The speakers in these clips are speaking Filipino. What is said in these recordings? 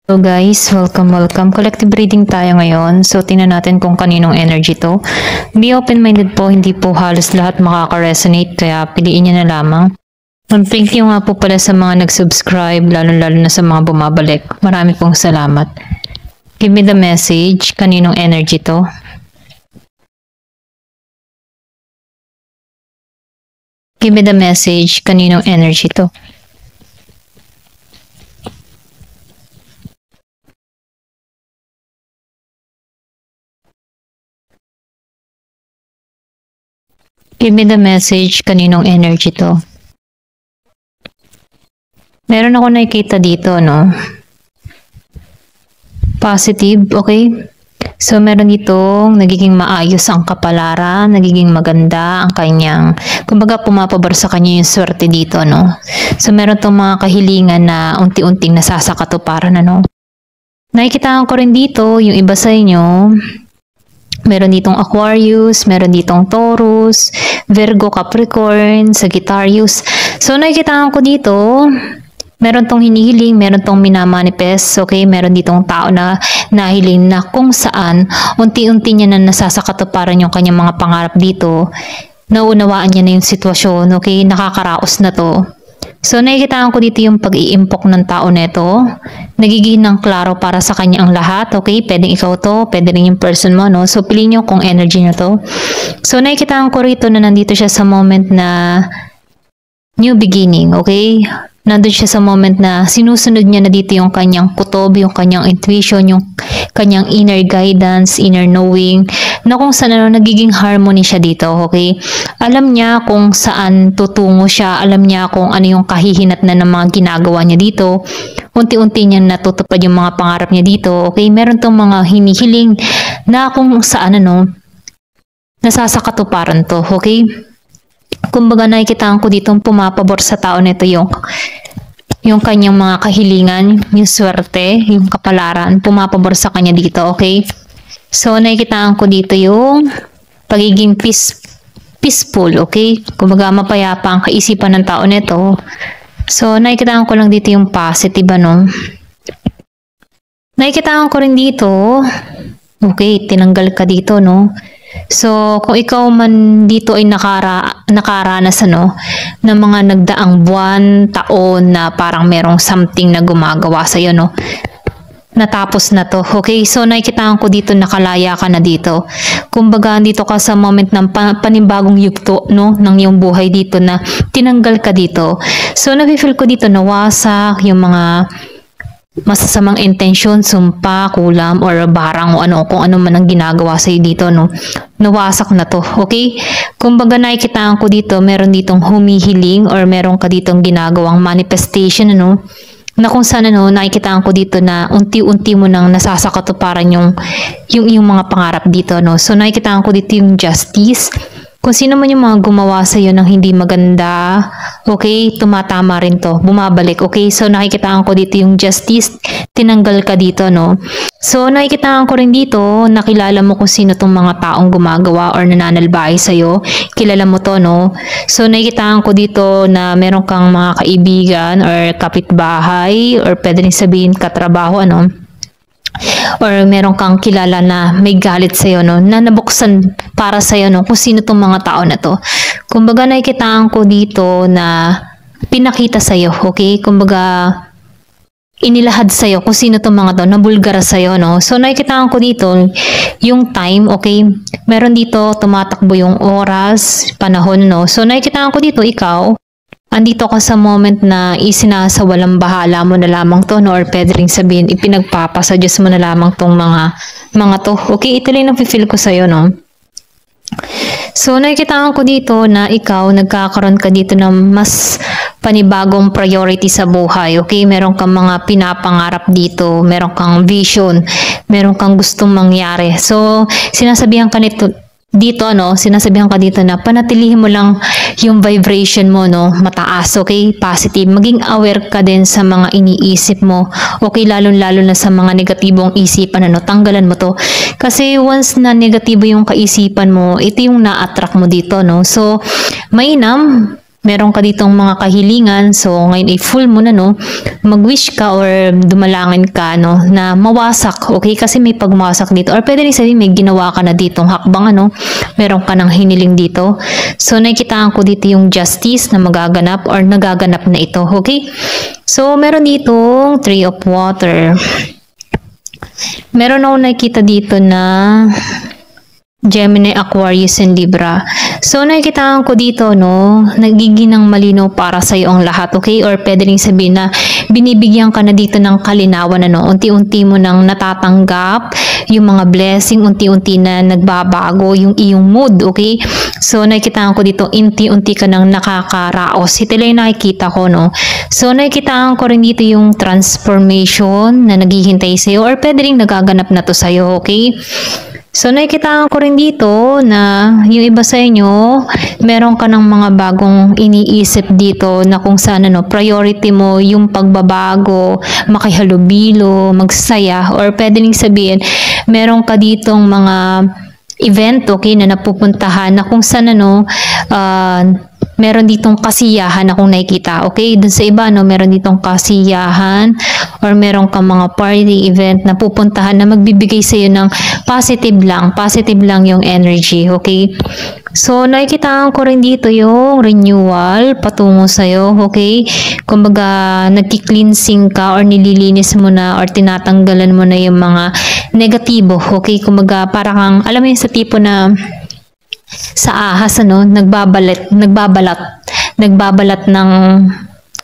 So guys, welcome. Collective reading tayo ngayon. So tingnan natin kung kaninong energy to. Be open-minded po, hindi po halos lahat makaka-resonate kaya piliin niyo na lamang. Thank you nga po pala sa mga nag-subscribe, lalo-lalo na sa mga bumabalik. Marami pong salamat. Give me the message, kaninong energy to. Give me the message, kaninong energy to. Give me the message, kaninong energy to. Meron ako nakikita dito, no? Positive, okay? So, meron ditong nagiging maayos ang kapalaran, nagiging maganda ang kanyang, kumbaga pumapabor sa kanya yung swerte dito, no? So, meron tong mga kahilingan na unti-unting nasasakatuparan, ano? Nakikita ko rin dito, yung iba sa inyo, meron ditong Aquarius, meron ditong Taurus, Virgo, Capricorn, Sagittarius. So, nakikita ko dito, meron tong hinihiling, meron tong minamanifest, okay? Meron ditong tao na nahiling na kung saan unti-unti niya na nasasakatuparan yung kanyang mga pangarap dito. Naunawaan niya na yung sitwasyon, okay? Nakakaraos na to. So, nakikita ko dito yung pag-iimpok ng tao neto. Nagiging ng klaro para sa kanya ang lahat, okay? Pwedeng ikaw to, pwede rin yung person mo, no? So, piliin nyo kung energy nyo to. So, nakikita ko rito na nandito siya sa moment na new beginning, okay? Nandun siya sa moment na sinusunod niya na dito yung kanyang kutob, yung kanyang intuition, yung kanyang inner guidance, inner knowing, na kung saan nagiging harmony siya dito, okay? Alam niya kung saan tutungo siya, alam niya kung ano yung kahihinat na ng mga ginagawa niya dito, unti-unti niya natutupad yung mga pangarap niya dito, okay? Meron tong mga hinihiling na kung saan nasasakatuparan to, okay? Kumbaga nakikita ko dito pumapabor sa tao nito yung kanyang mga kahilingan, yung swerte, yung kapalaran, pumapabor sa kanya dito, okay? So, nakikita ko dito yung pagiging peaceful, okay? Kumbaga mapayapa ang kaisipan ng tao nito. So, nakikita ko lang dito yung positive, ano? Nakikita ko rin dito, okay, tinanggal ka dito, no? So, kung ikaw man dito ay nakaranas ng mga nagdaang buwan, taon na parang merong something na gumagawa sa iyo, no? Natapos na to. Okay? So, nakikita ko dito nakalaya ka na dito. Kumbaga, dito ka sa moment ng panibagong yugto, no? Ng iyong buhay dito na tinanggal ka dito. So, nafe-feel ko dito nawasak yung mga masasamang intensyon, sumpa, kulam, or barang o ano, kung ano man ang ginagawa sa'yo dito, no? Nawasak na to, okay? Kumbaga nakikita ko dito, meron ditong humihiling or meron ka ditong ginagawang manifestation, ano? Na kung saan, nakikita ko dito na unti-unti mo nang nasasakatuparan yung iyong mga pangarap dito, no? So, nakikita ko dito yung justice. Kung sino man yung mga gumawa sa iyo ng hindi maganda, okay, tumatama rin to, bumabalik, okay? So, nakikita ko dito yung justice, tinanggal ka dito, no? So, nakikita ko rin dito, nakilala mo kung sino tong mga taong gumagawa or nananalbahe sa iyo, kilala mo to, no? So, nakikita ko dito na meron kang mga kaibigan or kapitbahay or pwede rin sabihin katrabaho, ano? Or meron kang kilala na may galit sa'yo, no? Na nabuksan para sa'yo, no? Kung sino tong mga tao na to. Kumbaga, nakikitaan ko dito na pinakita sa'yo, okay? Kumbaga, inilahad sa'yo kung sino tong mga to, nabulgara sa'yo, no? So, nakikitaan ko dito yung time, okay? Meron dito, tumatakbo yung oras, panahon, no? So, nakikitaan ko dito, ikaw, andito ka sa moment na isinasawalang bahala mo na lamang to, no? Or pwede rin sabihin, ipinagpapasa Diyos mo na lamang tong mga to. Okay, ito lang napifeel ko sa'yo, no? So, nakikita ko dito na ikaw, nagkakaroon ka dito ng mas panibagong priority sa buhay. Okay, meron kang mga pinapangarap dito, meron kang vision, meron kang gustong mangyari. So, sinasabihan ka dito, sinasabihan ka dito na panatilihin mo lang yung vibration mo, no, mataas, okay, positive. Maging aware ka din sa mga iniisip mo, okay, lalo-lalo na sa mga negatibong isipan, tanggalan mo to. Kasi once na negatibo yung kaisipan mo, ito yung na-attract mo dito, no. So, mainam, meron ka ditong mga kahilingan. So, ngayon ay full moon, ano, mag-wish ka or dumalangin ka, no, na mawasak, okay? Kasi may pagmawasak dito. Or pwede rin sabihin, may ginawa ka na ditong hakbang, ano, meron ka ng hiniling dito. So, nakikitaan ko dito yung justice na magaganap or nagaganap na ito, okay? So, meron ditong Three of Water. Meron ako nakikita dito na Gemini, Aquarius, and Libra. So, nakikita ko dito, no, nagiginang malinaw para sa iyo ang lahat, okay? Or pwede rin sabihin na binibigyan ka na dito ng kalinawan, ano? Unti-unti mo nang natatanggap yung mga blessing, unti-unti na nagbabago yung iyong mood, okay? So, nakikita ko dito, unti-unti ka nang nakakaraos. Ito lang yung nakikita ko, no? So, nakikita ko rin dito yung transformation na naghihintay sa iyo or pwede rin nagaganap na to sa iyo, okay? So, nakikita ko rin dito na yung iba sa inyo, meron ka ng mga bagong iniisip dito na kung saan, ano, priority mo yung pagbabago, makihalubilo, magsaya, or pwede rin sabihin, meron ka ditong mga event, okay, na napupuntahan na kung saan, ano, meron ditong kasiyahan akong nakikita. Okay, dun sa iba, no, meron ditong kasiyahan or meron kang mga party event na pupuntahan na magbibigay sa iyo ng positive lang yung energy. Okay, so nakikita ko rin dito yung renewal patungo sa iyo. Okay, kumbaga nagki-cleansing ka or nililinis mo na or tinatanggalan mo na yung mga negatibo. Okay, kumbaga para kang, alam mo yun, sa tipo na sa ahas, ano, nagbabalat ng,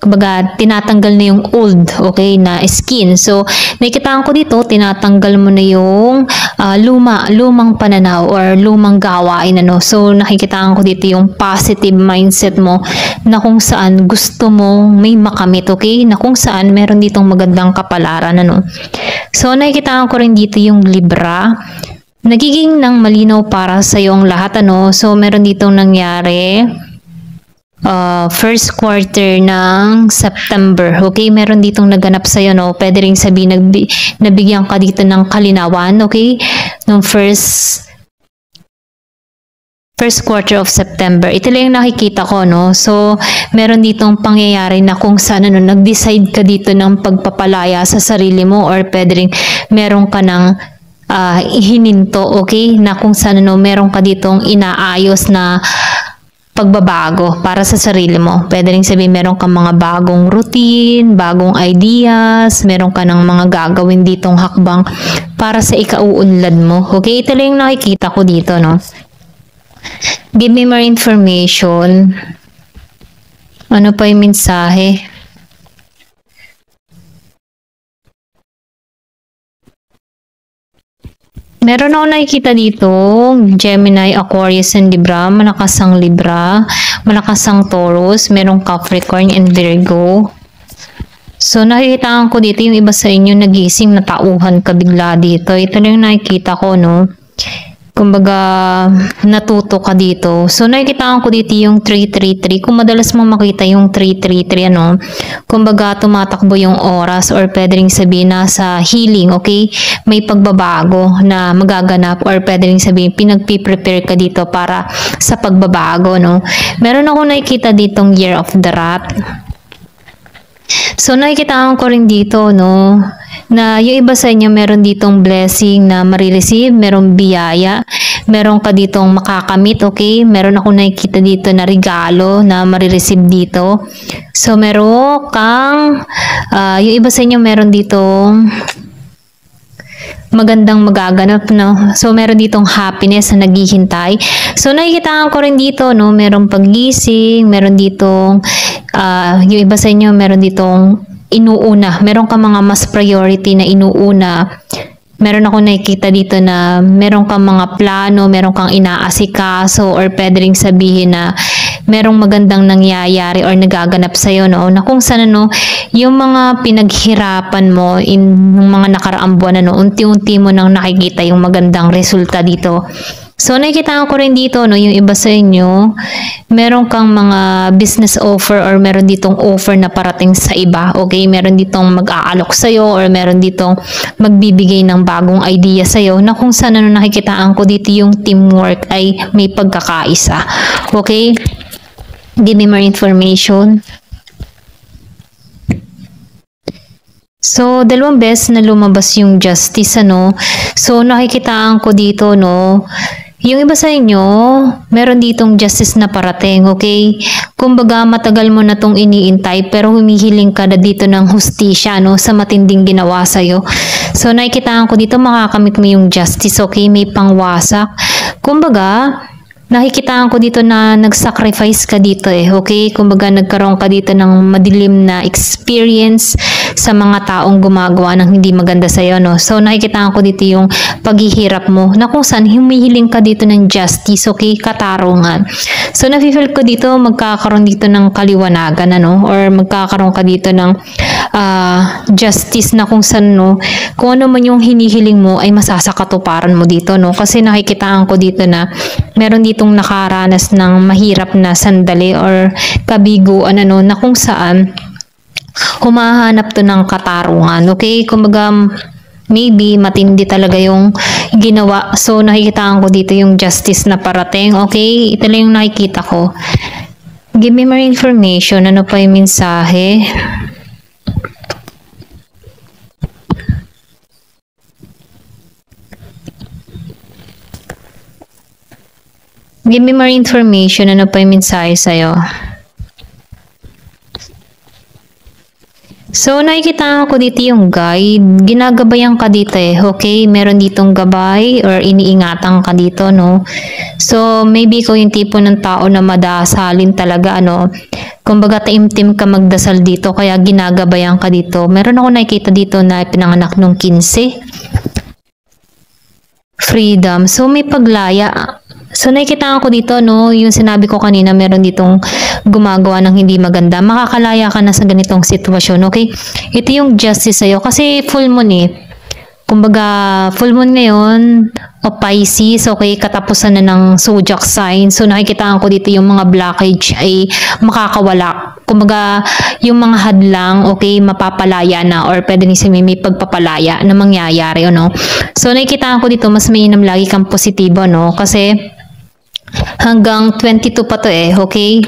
kumbaga, tinatanggal na yung old, okay, na skin. So, nakikita ko dito, tinatanggal mo na yung lumang pananaw or lumang gawain, ano. So, nakikita ko dito yung positive mindset mo na kung saan gusto mo may makamit, okay, na kung saan meron ditong magandang kapalaran, ano. So, nakikita ko rin dito yung Libra. Nagiging nang malinaw para sa yung lahat, ano. So, meron ditong nangyari first quarter ng September. Okay, meron ditong naganap sa iyo, no. Pwede ring sabihin nabigyan ka dito ng kalinawan, okay? Nung first quarter of September. Ito lang yung nakikita ko, no. So, meron ditong pangyayari na kung saan, ano, nag-decide ka dito ng pagpapalaya sa sarili mo or pwede ring meron ka ng hininto, okay, na kung saan, ano, meron ka ditong inaayos na pagbabago para sa sarili mo. Pwede rin sabihin meron kang mga bagong routine, bagong ideas, meron ka ng mga gagawin ditong hakbang para sa ikauunlad mo. Okay, ito lang yung nakikita ko dito, no. Give me more information. Ano pa yung mensahe? Meron ako nakikita dito, Gemini, Aquarius, and Libra. Malakas ang Libra, malakas ang Taurus, merong Capricorn and Virgo. So, nakikita ko dito yung iba sa inyo nagising na tauhan ka bigla dito. Ito lang yung nakikita ko, no. Kumbaga, natuto ka dito. So, nakikita ko dito yung 333. Kung madalas mo makita yung 333, ano, kumbaga, tumatakbo yung oras or pwede rin sabihin na sa healing, okay? May pagbabago na magaganap or pwede rin sabihin, pinagpiprepare ka dito para sa pagbabago, no? Meron ako nakikita ditong Year of the Rat. So, nakikita ko rin dito, no, na yung iba sa inyo meron ditong blessing na marireceive, merong biyaya, meron ka ditong makakamit, okay? Meron ako nakikita dito na regalo na marireceive dito. So, meron kang, yung iba sa inyo meron ditong magandang magaganap, no? So, meron ditong happiness na naghihintay. So, nakikita ko rin dito, no, merong paggising, meron ditong, yung iba sa inyo meron ditong inuuna. Meron ka mga mas priority na inuuna. Meron ako nakikita dito na meron kang mga plano, meron kang inaasikaso or pwede ring sabihin na merong magandang nangyayari or nagaganap sa'yo, no, na kung saan, ano, yung mga pinaghirapan mo in mga nakaraang buwan, ano, unti-unti mo nang nakikita yung magandang resulta dito. So, nakikita ko rin dito, no, yung iba sa inyo, meron kang mga business offer or meron ditong offer na parating sa iba, okay? Meron ditong mag-aalok sa'yo or meron ditong magbibigay ng bagong idea sa'yo na kung saan, ano, nakikitaan ko dito yung teamwork ay may pagkakaisa, okay? Give me more information. So, dalawang beses na lumabas yung justice, ano. So, nakikitaan ko dito, no. Yung iba sa inyo, meron ditong justice na parating, okay? Kumbaga, matagal mo na tong iniintay, pero humihiling ka na dito ng hustisya, no, sa matinding ginawa sa'yo. So, nakikitaan ko dito, makakamit mo yung justice, okay? May pangwasak. Kumbaga, nakikitaan ko dito na nag-sacrifice ka dito okay? Kumbaga nagkaroon ka dito ng madilim na experience sa mga taong gumagawa ng hindi maganda sa'yo, no? So nakikitaan ko dito yung paghihirap mo na kung saan humihiling ka dito ng justice, okay? Katarungan. So nafe-feel ko dito magkakaroon dito ng kaliwanagan, ano? Or magkakaroon ka dito ng justice na kung saan, no? Kung ano man yung hinihiling mo ay masasakatuparan mo dito, no? Kasi nakikitaan ko dito na meron ditong nakaranas ng mahirap na sandali or kabiguan, ano, na kung saan humahanap to ng katarungan, okay? Kumbaga, maybe matindi talaga yung ginawa. So, nakikitaan ko dito yung justice na parating, okay? Ito lang yung nakikita ko. Give me more information. Ano pa yung mensahe? Give me more information. Ano pa yung mensahe sa'yo? So, nakikita ko dito yung guide. Ginagabayan ka dito okay? Meron ditong gabay or iniingatan ka dito, no? So, maybe ikaw yung tipo ng tao na madasalin talaga, ano? Kumbaga, taimtim ka magdasal dito, kaya ginagabayan ka dito. Meron ako nakikita dito na pinanganak nung 15. Freedom. So, may paglaya. So, nakikita ko dito, no, yung sinabi ko kanina, meron ditong gumagawa ng hindi maganda. Makakalaya ka na sa ganitong sitwasyon, okay? Ito yung justice sa'yo. Kasi full moon Kumbaga, full moon ngayon, o Pisces, okay, katapusan na ng zodiac sign. So, nakikita ko dito yung mga blockage ay makakawala. Kumbaga, yung mga hadlang, okay, mapapalaya na or pwede ni may pagpapalaya na mangyayari, no? So, nakikita ko dito, mas mainam lagi kang positibo, no? Kasi, hanggang 22 pa to okay?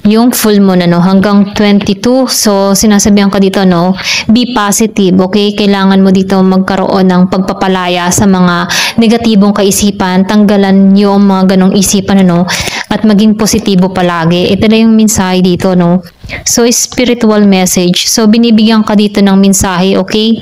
Yung full moon, ano, hanggang 22. So, sinasabihan ka dito, no, be positive, okay? Kailangan mo dito magkaroon ng pagpapalaya sa mga negatibong kaisipan, tanggalan yung mga ganong isipan, ano, at maging positibo palagi. Ito na yung mensahe dito, no? So, spiritual message. So, binibigyan ka dito ng mensahe, okay?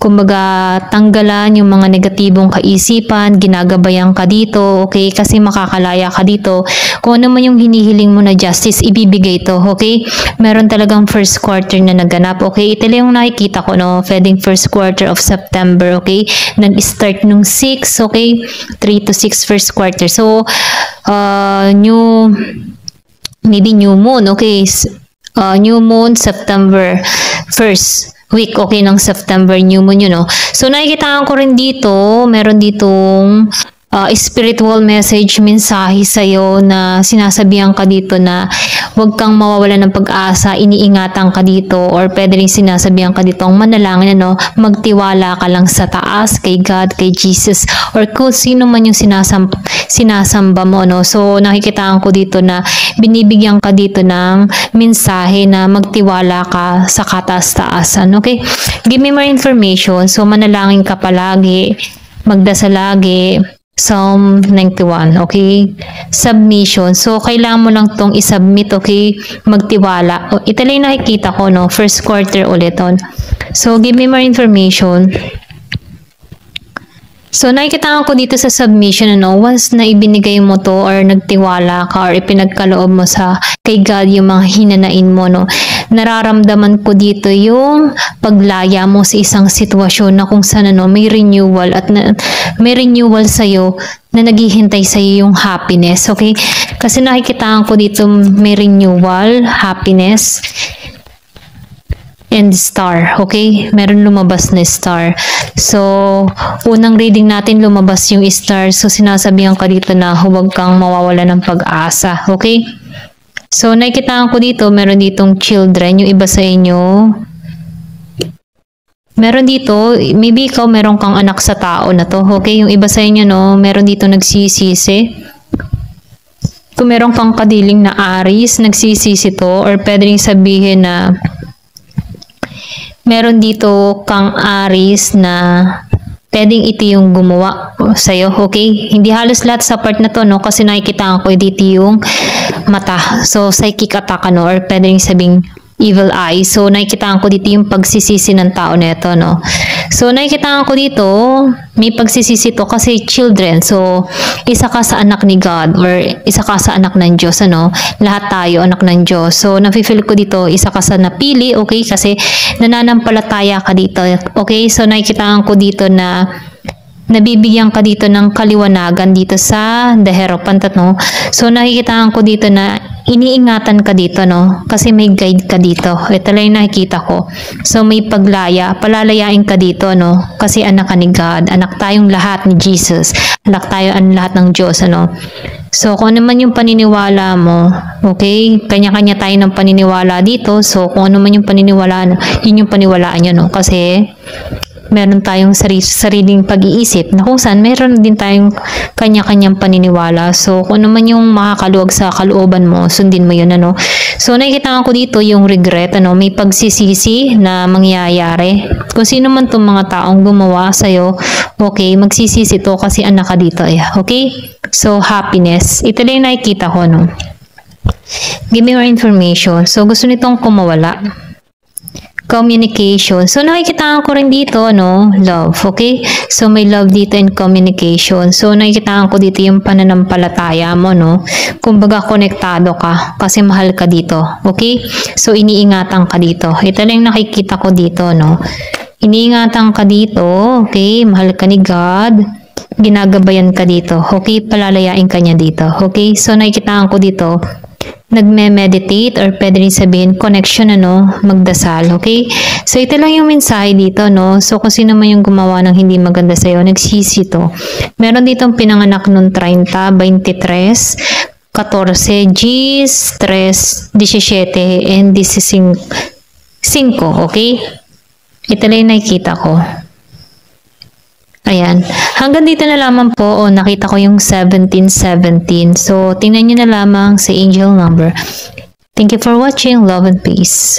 Kumbaga, tanggalan yung mga negatibong kaisipan, ginagabayan ka dito, okay? Kasi makakalaya ka dito. Kung ano man yung hinihiling mo na justice, ibibigay to, okay? Meron talagang first quarter na naganap, okay? Ito lang yung nakikita ko, no? Pwedeng first quarter of September, okay? Nag-start nung 6, okay? 3 to 6 first quarter. So, maybe new moon, okay? New moon, September 1st week, okay, ng September, new moon yun, no? So, nakikita ko rin dito, meron ditong spiritual message, mensahe sa'yo na sinasabihan ka dito na huwag kang mawawala ng pag-asa, iniingatan ka dito, or pwede rin sinasabihan ka dito ang manalangin, ano, magtiwala ka lang sa taas, kay God, kay Jesus, or kung sino man yung sinasamba mo, no? So, nakikitaan ko dito na binibigyan ka dito ng mensahe na magtiwala ka sa kataas-taasan, okay? Give me more information. So, manalangin ka palagi, magdasal lagi, Psalm 91, okay? Submission. So, kailangan mo lang tong isubmit, okay? Magtiwala. Ito lang nakikita ko, no? First quarter ulit on. So, give me more information. So, nakikita ko dito sa submission, ano, once na ibinigay mo to or nagtiwala ka or ipinagkaloob mo sa kay God yung mga hinanain mo, no, nararamdaman ko dito yung paglaya mo sa isang sitwasyon na kung saan, ano, may renewal at may renewal sa'yo na naghihintay sa'yo yung happiness, okay? Kasi nakikita ko dito may renewal, happiness, and star, okay? Meron lumabas na star. So, unang reading natin lumabas yung star. So, sinasabihan ka dito na huwag kang mawawala ng pag-asa, okay? So, nakikita ko dito, meron ditong children, yung iba sa inyo. Meron dito, maybe ikaw meron kang anak sa tao na to, okay? Yung iba sa inyo, no, meron dito nagsisisi. Kung meron kang kadiling na Aries, nagsisisi to, or pwede rin sabihin na meron dito kang Aries na pwedeng ito yung gumawa sa'yo, okay? Hindi halos lahat sa part na to, no? Kasi nakikita ko dito yung mata. So, psychic attack, ano? Or pwede rin sabing evil eye. So, nakikita ko dito yung pagsisisi ng tao nito, no? So, nakikita ko dito, may pagsisisi to kasi children. So, isa ka sa anak ni God or isa ka sa anak ng Diyos, ano? Lahat tayo anak ng Diyos. So, nafe-feel ko dito, isa ka sa napili, okay? Kasi nananampalataya ka dito, okay? So, nakikita ko dito na nabibigyan ka dito ng kaliwanagan dito sa The Hierophant, no? So, nakikita ko dito na iniingatan ka dito, no? Kasi may guide ka dito. Ito lang yung nakikita ko. So, may paglaya. Palalayain ka dito, no? Kasi anak ka ni God. Anak tayong lahat ni Jesus. Anak tayo ang lahat ng Diyos, ano? So, kung ano man yung paniniwala mo, okay? Kanya-kanya tayo ng paniniwala dito. So, kung ano man yung paniniwalaan, yun yung paniwalaan nyo, no? Kasi, meron tayong sariling pag-iisip na kung saan meron din tayong kanya-kanyang paniniwala. So, kung ano man yung makakaluwag sa kalooban mo, sundin mo yun, ano. So, nakikita ko dito yung regret, ano, may pagsisisi na mangyayari. Kung sino man itong mga taong gumawa sa'yo, okay, magsisisi to kasi anak ka dito, okay? So, happiness. Ito lang yung nakikita ko, no. Give me more information. So, gusto nitong kumawala. Communication. So, nakikita ko rin dito, no? Love, okay? So, may love dito in communication. So, nakikita ko dito yung pananampalataya mo, no? Kumbaga, konektado ka kasi mahal ka dito, okay? So, iniingatan ka dito. Ito lang nakikita ko dito, no? Iniingatan ka dito, okay? Mahal ka ni God. Ginagabayan ka dito, okay? Palalayain ka niya dito, okay? So, nakikita ko dito, nagme-meditate or pwede rin sabihin connection, ano, magdasal, okay? So, ito lang yung mensahe dito, no? So, kung sino man yung gumawa ng hindi maganda sa'yo, nagsisi to. Meron ditong pinanganak nung 30, 23, 14, Gs, 3, 17, and 15, okay? Ito lang yung nakikita ko. Ayan. Hanggang dito na lamang po. Nakita ko yung 1717. So, tingnan nyo na lamang sa angel number. Thank you for watching. Love and peace.